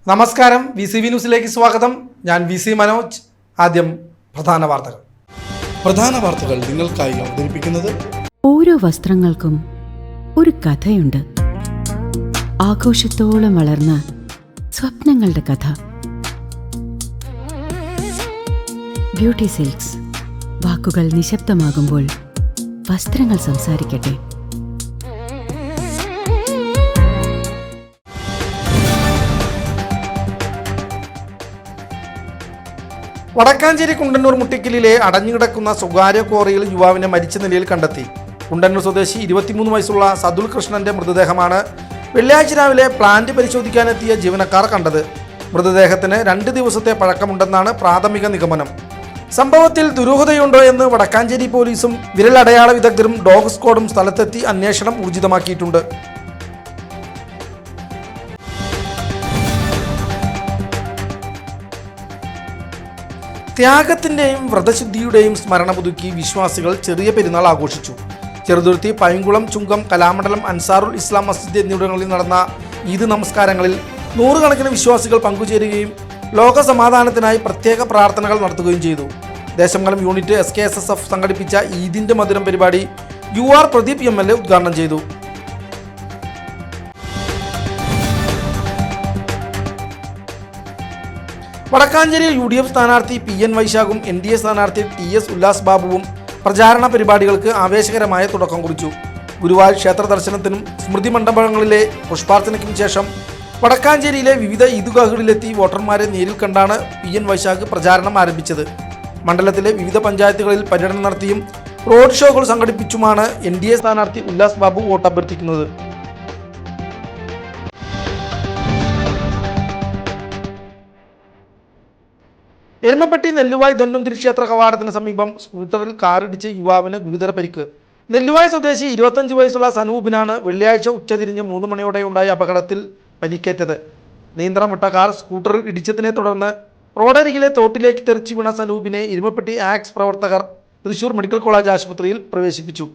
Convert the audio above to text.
നമസ്കാരം, VCV ന്യൂസിലേക്ക് സ്വാഗതം. ഞാൻ VC മനോജ്. ആദ്യം പ്രധാന വാർത്തകൾ നിങ്ങൾക്കായി അവതരിപ്പിക്കുന്നത്. ഓരോ വസ്ത്രങ്ങൾക്കും ഒരു കഥയുണ്ട്. ആഘോഷത്തോളം വളർന്ന സ്വപ്നങ്ങളുടെ കഥ. Beauty silks. വാക്കുകൾ നിശബ്ദമാകുമ്പോൾ വസ്ത്രങ്ങൾ സംസാരിക്കട്ടെ. വടക്കാഞ്ചേരി കുണ്ടന്നൂർ മുട്ടിക്കലിലെ അടഞ്ഞുകിടക്കുന്ന സ്വകാര്യ ക്വാറിയിൽ യുവാവിനെ മരിച്ച നിലയിൽ കണ്ടെത്തി. കുണ്ടന്നൂർ സ്വദേശി 23 വയസ്സുള്ള സതുൽ കൃഷ്ണന്റെ മൃതദേഹമാണ് വെള്ളിയാഴ്ച രാവിലെ പ്ലാന്റ് പരിശോധിക്കാനെത്തിയ ജീവനക്കാർ കണ്ടത്. മൃതദേഹത്തിന് 2 ദിവസത്തെ പഴക്കമുണ്ടെന്നാണ് പ്രാഥമിക നിഗമനം. സംഭവത്തിൽ ദുരൂഹതയുണ്ടോ എന്ന് വടക്കാഞ്ചേരി പോലീസും വിരലടയാള വിദഗ്ധരും ഡോഗ് സ്ക്വാഡും സ്ഥലത്തെത്തി അന്വേഷണം ഊർജിതമാക്കിയിട്ടുണ്ട്. ത്യാഗത്തിൻ്റെയും വ്രതശുദ്ധിയുടെയും സ്മരണ പുതുക്കി വിശ്വാസികൾ ചെറിയ പെരുന്നാൾ ആഘോഷിച്ചു. ചെറുതുരുത്തി, പൈങ്കുളം, ചുങ്കം, കലാമണ്ഡലം, അൻസാറുൽ ഇസ്ലാം മസ്ജിദ് എന്നിവിടങ്ങളിൽ നടന്ന ഈദ് നമസ്കാരങ്ങളിൽ നൂറുകണക്കിന് വിശ്വാസികൾ പങ്കുചേരുകയും ലോക സമാധാനത്തിനായി പ്രത്യേക പ്രാർത്ഥനകൾ നടത്തുകയും ചെയ്തു. ദേശമംഗലം യൂണിറ്റ് SKSSF സംഘടിപ്പിച്ച ഈദിൻ്റെ മധുരം പരിപാടി UR പ്രദീപ് MLA ഉദ്ഘാടനം ചെയ്തു. വടക്കാഞ്ചേരിയിൽ UDF സ്ഥാനാർത്ഥി PN വൈശാഖും NDA സ്ഥാനാർത്ഥി TS ഉല്ലാസ് ബാബുവും പ്രചാരണ പരിപാടികൾക്ക് ആവേശകരമായ തുടക്കം കുറിച്ചു. ഗുരുവായൂർ ക്ഷേത്ര ദർശനത്തിനും സ്മൃതി മണ്ഡപങ്ങളിലെ പുഷ്പാർച്ചനയ്ക്കും ശേഷം വടക്കാഞ്ചേരിയിലെ വിവിധ ഈദ്ഗാഹുകളിലെത്തി വോട്ടർമാരെ നേരിൽ കണ്ടാണ് PN വൈശാഖ് പ്രചാരണം ആരംഭിച്ചത്. മണ്ഡലത്തിലെ വിവിധ പഞ്ചായത്തുകളിൽ പര്യടനം നടത്തിയും റോഡ് ഷോകൾ സംഘടിപ്പിച്ചുമാണ് NDA സ്ഥാനാർത്ഥി ഉല്ലാസ് ബാബു വോട്ടഭ്യർത്ഥിക്കുന്നത്. എരുമപ്പെട്ടി നെല്ലുവായ് ധന്വന്തരി ക്ഷേത്ര കവാടത്തിന് സമീപം സ്കൂട്ടറിൽ കാറിടിച്ച് യുവാവിന് ഗുരുതര പരിക്ക്. നെല്ലുവായ് സ്വദേശി 25 വയസ്സുള്ള സനൂപിനാണ് വെള്ളിയാഴ്ച ഉച്ചതിരിഞ്ഞ് 3 മണിയോടെ ഉണ്ടായ അപകടത്തിൽ പരിക്കേറ്റത്. നിയന്ത്രണം വിട്ട കാർ സ്കൂട്ടറിൽ ഇടിച്ചതിനെ തുടർന്ന് റോഡരികിലെ തോട്ടിലേക്ക് തെറിച്ചു വീണ സനൂപിനെ എരുമപ്പെട്ടി ആക്സ് പ്രവർത്തകർ തൃശൂർ മെഡിക്കൽ കോളേജ് ആശുപത്രിയിൽ പ്രവേശിപ്പിച്ചു.